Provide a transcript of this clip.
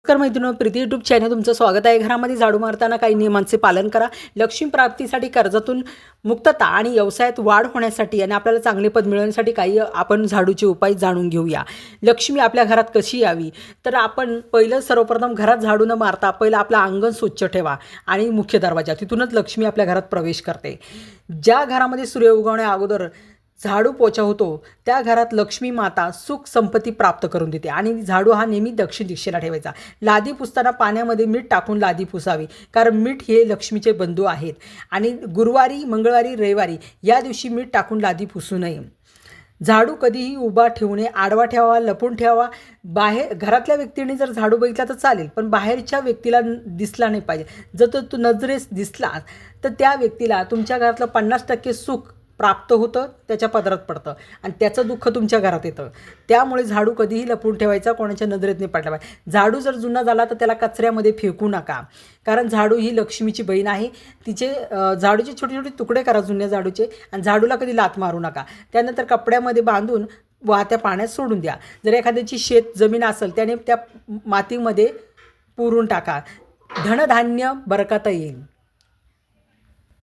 नमस्कार मैत्रिणी, Preeti YouTube channel तुमचं स्वागत आहे। घरामध्ये झाडू मारताना काही नियमांचे पालन करा। लक्ष्मी प्राप्तीसाठी, कर्जातून मुक्तता आणि व्यवसायात वाढ होण्यासाठी आणि आपल्याला चांगले पद मिळवण्यासाठी काही आपण झाडूचे उपाय जाणून घेऊया। लक्ष्मी आपल्या घरात कशी यावी, तर आपण पहिलं सर्वप्रथम घरात झाडू न मारता पहिलं आपलं अंगण स्वच्छ ठेवा आणि मुख्य दरवाजा, तिथूनच लक्ष्मी आपल्या घरात प्रवेश करते। ज्या घरामध्ये सूर्य उगवण्या अगोदर झाडू पोछा होतो त्या घरात लक्ष्मी माता सुख संपत्ती प्राप्त करून देते। आणि झाडू हा नेहमी दक्षिण दिशेला ठेवायचा। लादी पुसताना पाण्यामध्ये मीठ टाकून लादी पुसावी, कारण मीठ हे लक्ष्मीचे बंधू आहेत। आणि गुरुवारी, मंगळवारी, रविवारी या दिवशी मीठ टाकून लादी पुसू नये। झाडू कधीही उभा ठेवू नये, आडवा ठेवावा, लपून ठेवावा। बाहेर घरातल्या व्यक्तीने जर झाडू बघितला तर चालेल, पण बाहेरच्या व्यक्तीला दिसला नाही पाहिजे। जर तो नजरेस दिसला तर त्या व्यक्तीला तुमच्या घरातलं 50% सुख प्राप्त होतं, त्याच्या पदरात पडतं आणि त्याचं दुःख तुमच्या घरात येतं। त्यामुळे झाडू कधीही लपून ठेवायचा, कोणाच्या नजरेत नाही पडला पाहिजे। झाडू जर जुना झाला तर त्याला कचऱ्यामध्ये फेकू नका, कारण झाडू ही लक्ष्मीची बहीण आहे। तिचे झाडूचे छोटे छोटे तुकडे करा जुन्या झाडूचे, आणि झाडूला कधी लात मारू नका। त्यानंतर कपड्यामध्ये बांधून वाहत्या पाण्यात सोडून द्या। जर एखाद्याची शेत जमीन असेल त्याने त्या मातीमध्ये पुरून टाका, धनधान्य बरकत येईल।